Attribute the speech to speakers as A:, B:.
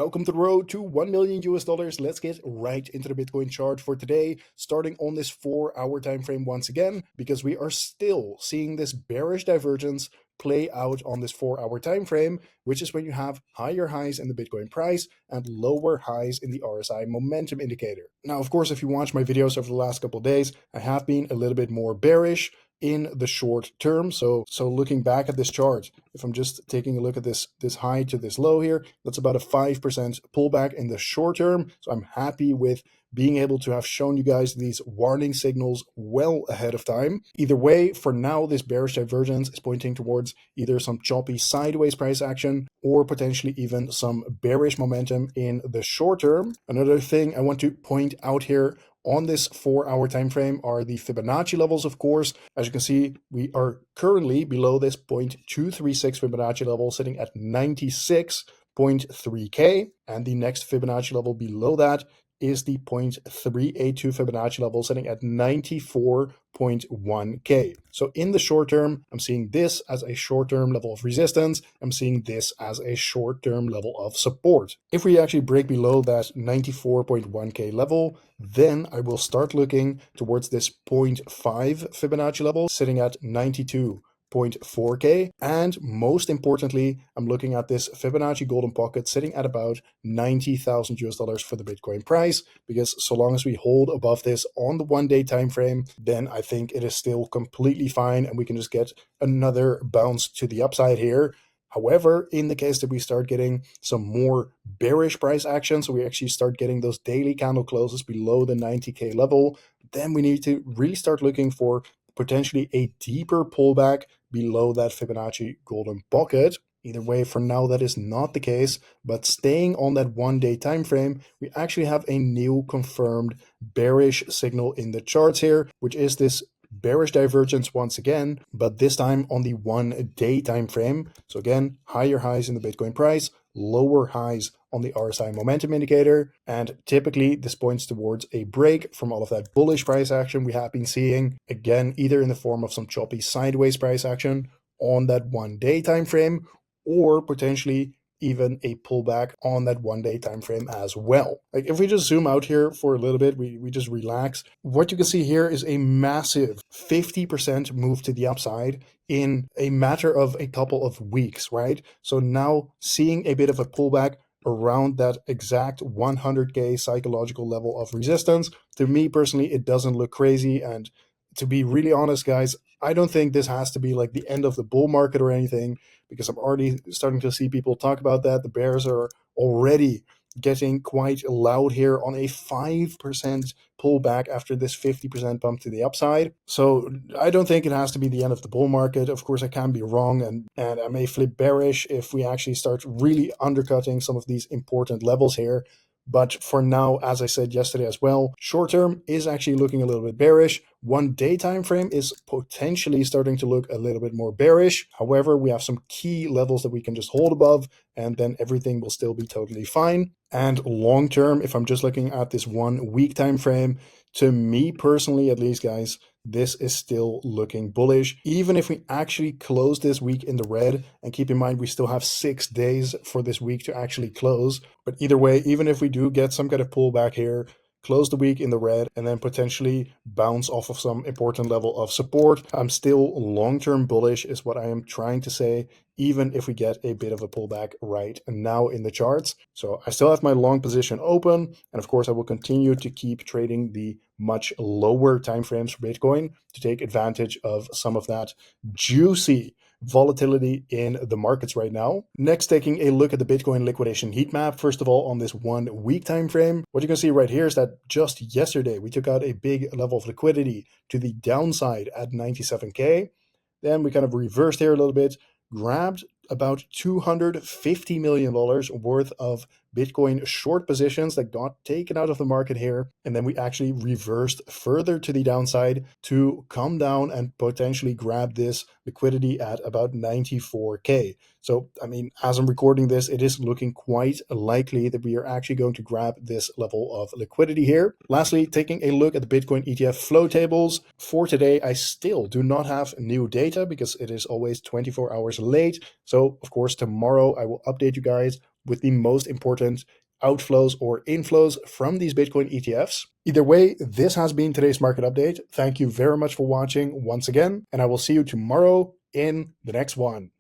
A: Welcome to the road to 1 million US dollars. Let's get right into the Bitcoin chart for today, starting on this 4-hour time frame once again, because we are still seeing this bearish divergence play out on this 4-hour time frame, which is when you have higher highs in the Bitcoin price and lower highs in the RSI momentum indicator. Now, of course, if you watch my videos over the last couple of days, I have been a little bit more bearish in the short term. So looking back at this chart, if I'm just taking a look at this high to this low here, that's about a 5% pullback in the short term. So I'm happy with being able to have shown you guys these warning signals well ahead of time. Either way, for now, this bearish divergence is pointing towards either some choppy sideways price action or potentially even some bearish momentum in the short term. Another thing I want to point out here on this 4-hour time frame are the Fibonacci levels, of course. As you can see, we are currently below this 0.236 Fibonacci level, sitting at 96.3K, and the next Fibonacci level below that is the 0.382 Fibonacci level, sitting at 94.1K. So in the short term, I'm seeing this as a short-term level of resistance. I'm seeing this as a short-term level of support. If we actually break below that 94.1K level, then I will start looking towards this 0.5 Fibonacci level, sitting at 92.4K, and most importantly, I'm looking at this Fibonacci golden pocket sitting at about 90,000 US dollars for the Bitcoin price, because so long as we hold above this on the 1-day time frame, then I think it is still completely fine and we can just get another bounce to the upside here. However, in the case that we start getting some more bearish price action, so we actually start getting those daily candle closes below the 90K level, then we need to really start looking for potentially a deeper pullback below that Fibonacci golden pocket. Either way, for now, that is not the case, but staying on that 1-day time frame, we actually have a new confirmed bearish signal in the charts here, which is this bearish divergence once again, but this time on the 1-day time frame. So again, higher highs in the Bitcoin price, lower highs on the RSI momentum indicator, and typically this points towards a break from all of that bullish price action we have been seeing, again, either in the form of some choppy sideways price action on that 1-day time frame, or potentially even a pullback on that 1-day time frame as well. Like if we just zoom out here for a little bit, we just relax, what you can see here is a massive 50% move to the upside in a matter of a couple of weeks, right? So now seeing a bit of a pullback around that exact 100K psychological level of resistance, to me personally, it doesn't look crazy. And to be really honest, guys, I don't think this has to be like the end of the bull market or anything, because I'm already starting to see people talk about that. The bears are already getting quite loud here on a 5% pullback after this 50% bump to the upside. So I don't think it has to be the end of the bull market. Of course, I can be wrong, and I may flip bearish if we actually start really undercutting some of these important levels here. But for now, as I said yesterday as well, short term is actually looking a little bit bearish. 1-day time frame is potentially starting to look a little bit more bearish. However, we have some key levels that we can just hold above, and then everything will still be totally fine. And long term, if I'm just looking at this 1-week time frame, to me personally, at least, guys, this is still looking bullish. Even if we actually close this week in the red, and keep in mind we still have 6 days for this week to actually close. But either way, even if we do get some kind of pullback here, close the week in the red, and then potentially bounce off of some important level of support, I'm still long-term bullish is what I am trying to say, even if we get a bit of a pullback right now in the charts. So I still have my long position open, and of course I will continue to keep trading the much lower timeframes for Bitcoin to take advantage of some of that juicy volatility in the markets right now. Next, taking a look at the Bitcoin liquidation heat map. First of all, on this 1-week time frame, what you can see right here is that just yesterday we took out a big level of liquidity to the downside at 97K. Then we kind of reversed here a little bit, grabbed about $250 million worth of Bitcoin short positions that got taken out of the market here. And then we actually reversed further to the downside to come down and potentially grab this liquidity at about 94K. So, I mean, as I'm recording this, it is looking quite likely that we are actually going to grab this level of liquidity here. Lastly, taking a look at the Bitcoin ETF flow tables. For today, I still do not have new data because it is always 24 hours late. So, of course, tomorrow I will update you guys with the most important outflows or inflows from these Bitcoin ETFs. Either way, this has been today's market update. Thank you very much for watching once again, and I will see you tomorrow in the next one.